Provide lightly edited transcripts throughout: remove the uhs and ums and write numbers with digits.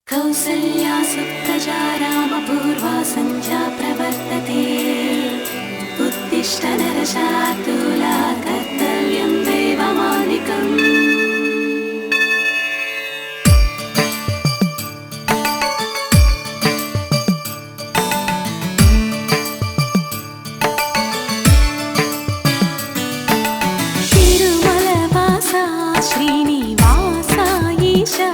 कौसल्या सुप्रजा रामपूर्वा सञ्जा प्रवर्तते। उत्तिष्ठ नरशार्दूला कर्तव्यं दैवमानिकम्। तिरुमलवासा श्रीनिवासा ईशा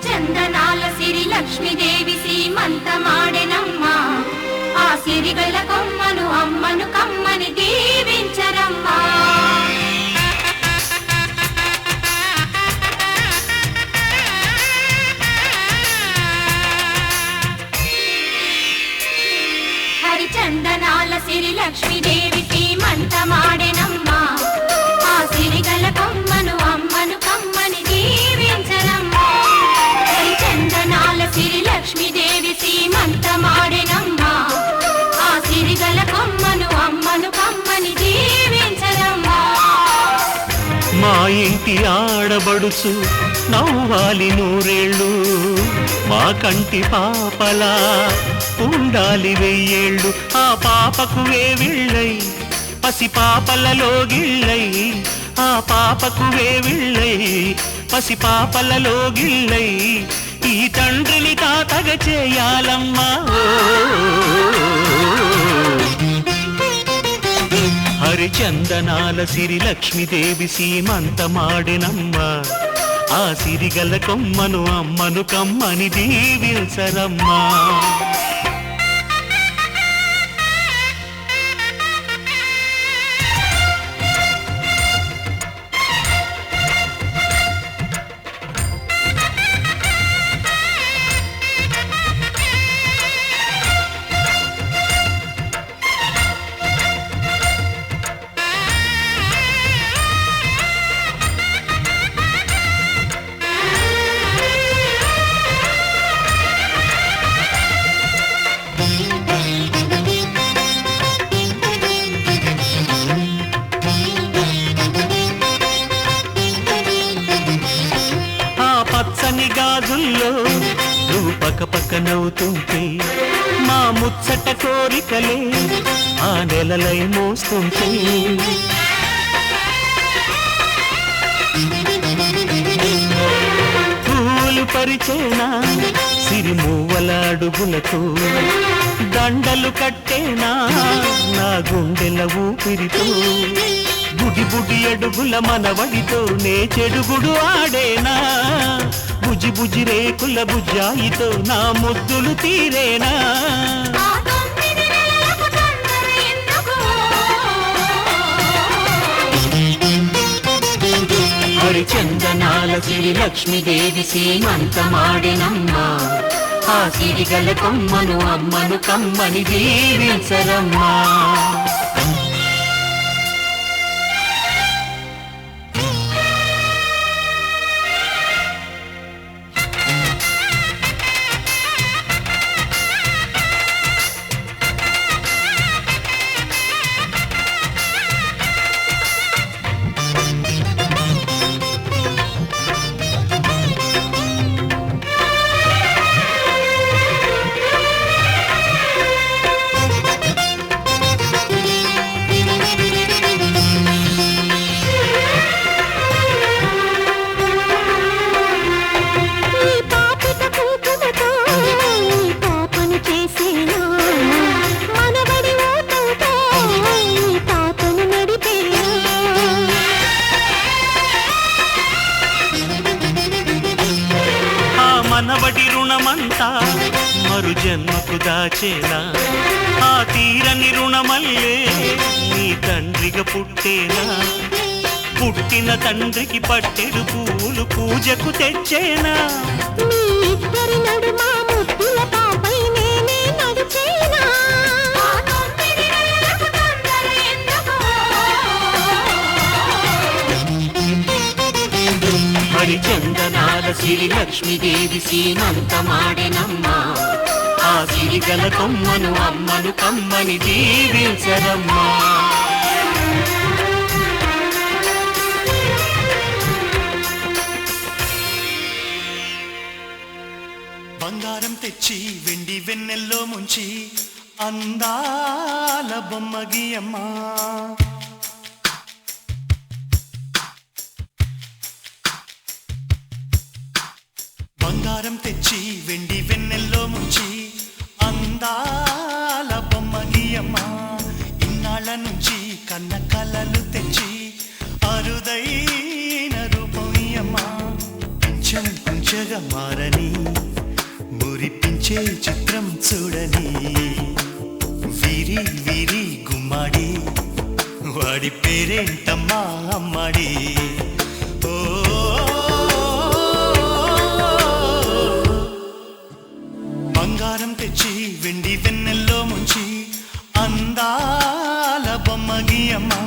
చందనాల సిరి లక్ష్మీదేవి సీమంతమాడెనమ్మా. ఆ సిరిగల కొమ్మను అమ్మను కమ్మని దీవించరమ్మా. హరిచందనాల సిరి లక్ష్మీదేవి సీమంతమాడెనమ్మా. ఆ సిరిగల కొమ్మను అమ్మను కమ్మని దీవించరమ్మా. చందనాల సిరి లక్ష్మీదేవి సీమంతమాడెనమ్మా. ఆ సిరిగల కొమ్మను అమ్మను కమ్మని దీవించరమ్మా. మా ఇంటి ఆడబడుచు నవ్వాలి నూరేళ్ళు, మా కంటి పాపలా ఉండాలి వెయ్యేళ్ళు. ఆ పాపకు వేవిళ్ళై పసి పాపలలో గిళ్ళై, ఆ పాపకు వేవిళ్ళై పసి పాపలలో గిళ్ళై ఈ తండ్రిని తాతగ చేయాలమ్మా. హరిచందనాల సిరి లక్ష్మీదేవి సీమంతమాడెనమ్మా. ఆ సిరిగల కొమ్మను అమ్మను కమ్మని దీవించరమ్మా. పచ్చని గాజుల్లో నువ్వు పక్క పక్క నవ్వుతుంటే మా ముచ్చట కోరికలే ఆ నెలలై మోస్తుంటే. పూలు పరిచేనా సిరిమూవల అడుగులతో, దండలు కట్టేనా నా గుండెల ఊపిరితో. బుడి బుడి అడుగుల మనవడితో నే చెడుగుడు ఆడేనా, బుజి బుజి రేకుల బుజ్జాయితో నా ముద్దులు తీరేనా. హరిచందనాల సిరి లక్ష్మీదేవి సీమంతమాడెనమ్మా. ఆ సిరిగల కొమ్మను అమ్మను కమ్మని దీవించరమ్మా. జన్మకు దాచేనా ఆ తీరని రుణమల్లే నీ తండ్రిగా పుట్టేనా పుట్టిన తండ్రికి పట్టెడు పూలు పూజకు తెచ్చేనా మీ ఇద్దరి నడుమ ముద్దుల పాపై నేనే నడిచేనా హరిచందనాల సిరి లక్ష్మీదేవి సీమంతమాడెనమ్మా ఆ సిరిగల కొమ్మను అమ్మను కమ్మని దీవించరమ్మా బంగారం తెచ్చి వెండి వెన్నెల్లో ముంచి అందాల బొమ్మ గీయమ్మా బంగారం తెచ్చి వెండి వెన్నెల్లో ముంచి అందాల బొమ్మ గీయమ్మా ఇన్నాళ్ళ నుంచి కన్న కలలు తెచ్చి అరుదైన రూపం ఇయ్యమ్మా కొంచెం కొంచెగా మారని మురిపించే చిత్రం చూడని వీరి వీరి గుమ్మాడి వాడి పేరేంటమ్మా అమ్మాడి ఓ బంగారం తెచ్చి వెండి వెన్నెల్లో ముంచి అందాల బొమ్మ గీయమ్మా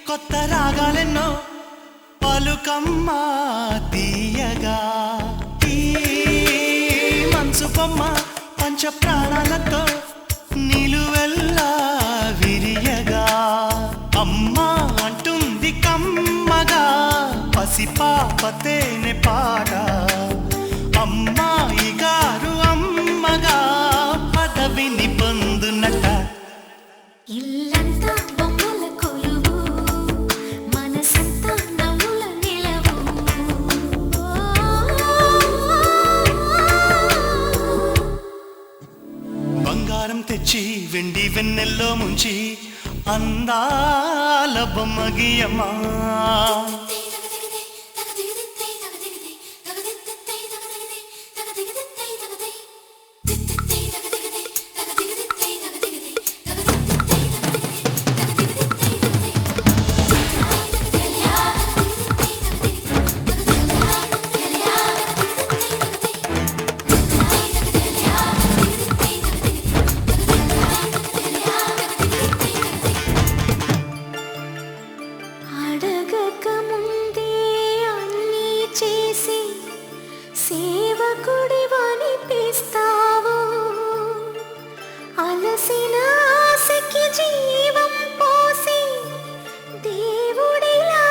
కొత్త రాగాలెన్నో పలుకమ్మా తీయగా ఈ మనసు బొమ్మ పంచ ప్రాణాలతో నిలువెల్లా విరియగా అమ్మా అంటుంది కమ్మగా పసిపాపతేనే పాట అమ్మాయి గారు అమ్మగా పదవిని పొందునట ఇల్లంతా బొమ్మల కొలువు మనసంతా నవ్వుల నిలవు బంగారం తెచ్చి వెండి వెన్నెల్లో ముంచి అందాల బొమ్మ గీయమ్మా సేవకుడివనిపిస్తావు అలసిన ఆశకి జీవం పోసి దేవుడిలా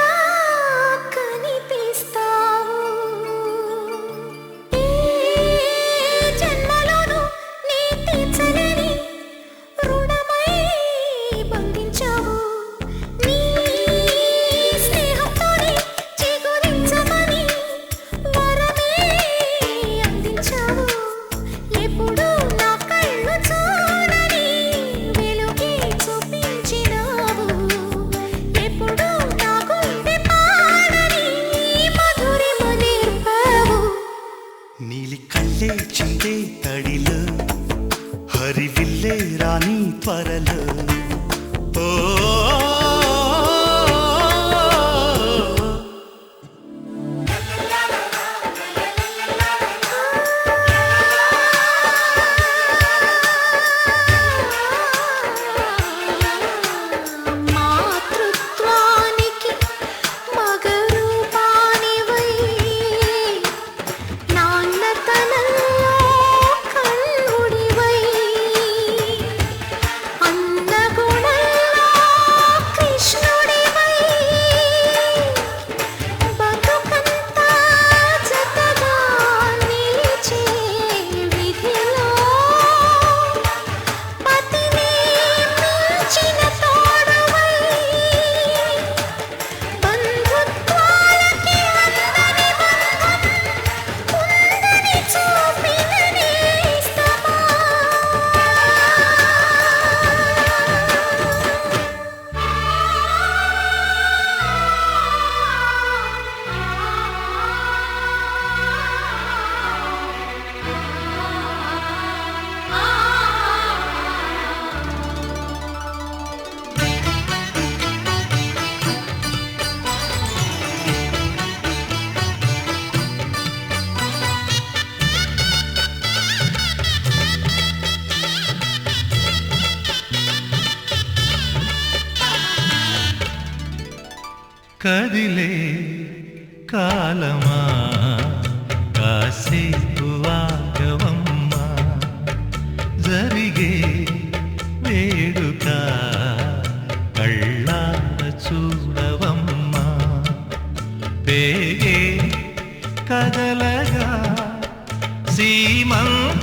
కనిపిస్తావు ఏ జన్మలోనూ నీ తీర్చలేని రుణమై బంధించావు నీ స్నేహంతోనే చిగురించమని వరమే అందించావు ఎప్పుడు నా కళ్ళు చూడని వెలుగే చూపించినావు ఎప్పుడు నా గుండె పాడని మధురిమ నేర్పావు నీలి కళ్ళే చిందే తడిలో హరివిల్లే రాణి త్వరలో ఓ కదిలే కాలమా కాసేపు ఆగవమ్మా జరిగే వేడుక కళ్ళార చూడవమ్మా పేగే కదలగా సీమంతమాయలే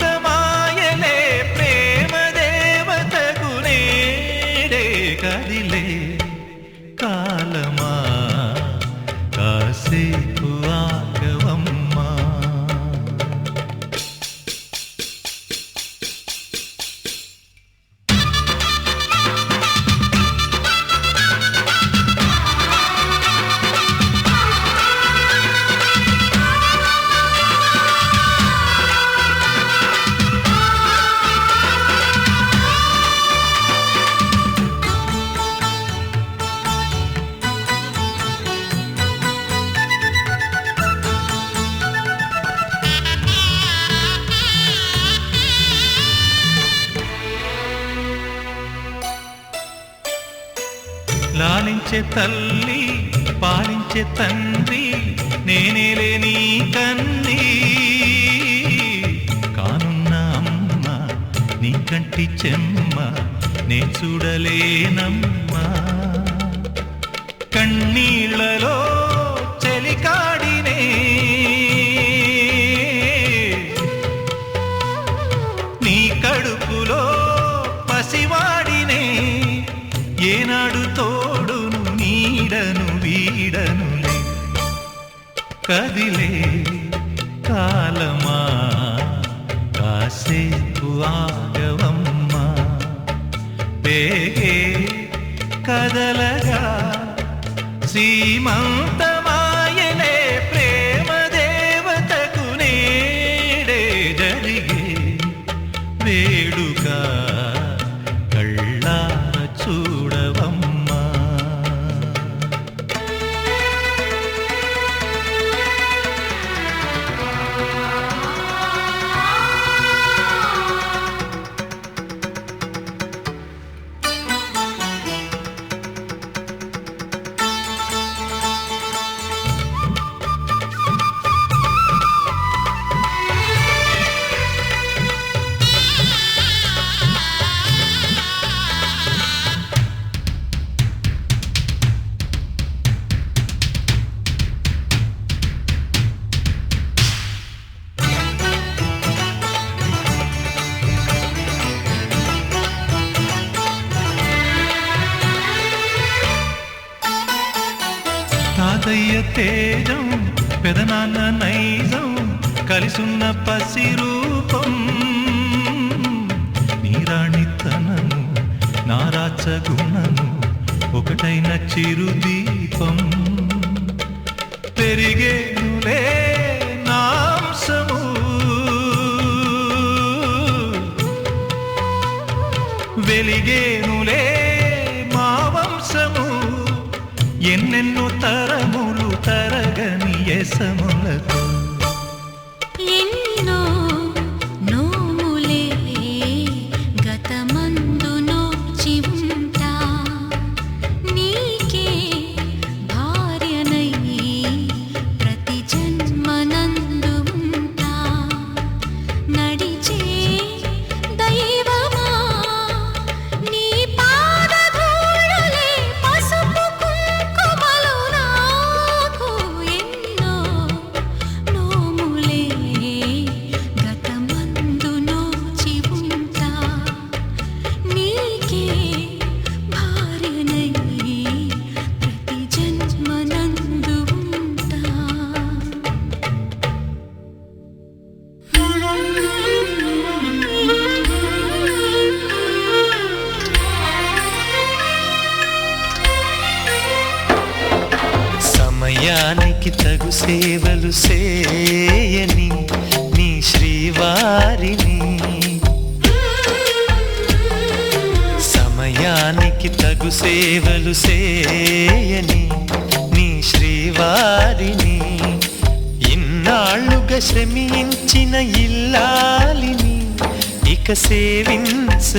ప్రేమ దేవతకు నేడే కదిలే కాలమా కాసేపు ఆగవమ్మా లాలించే తల్లి పాలించే తండ్రి నేనేలే నీ కన్ని కానున్న అమ్మ నీ కంటి చెమ్మ నే చూడలేనమ్మా కన్నీళ్లలో చెలికాడినే నీ కడుపులో పసివాడినే ఏనాడు తోడును నీడను వీడనులే కదిలే కాలమా కాసేపు ఆగవమ్మా పేగే కదలగా సీమంతమాయలే ప్రేమ దేవతకు నేడే జరిగే వేడుక కళ్ళార చూడవమ్మా తాతయ్య తేజం పెదనాన్న నైజం కలిసున్న పసి రూపం నీరాణితనము నారాచ గుణము ఒకటైన చిరుదీపం పెరిగేనులే నాంసము వెలిగేనులే మా వంశము ఎన్నెన్నో తరములు తరగని యసములతో ఎన్నో నోములే గతమందు నోచి ఉంటా నీకే భార్యనై ప్రతి జన్మనందు ఉంటా నడిచే దైవమా నీ పాదధూళులే పసుపు కుంకుమలు నాకు ఎన్నో నోములే గతమందు నోచి ఉంటా నీకే భార్యనై ప్రతి జన్మనందు ఉంటా సమయానికి తగు సేవలు చేయని నీ శ్రీవారిని సమయానికి తగు సేవలు చేయని నీ శ్రీవారిని ఇన్నాళ్ళుగా శ్రమించిన ఇల్లాలిని ఇక సేవించ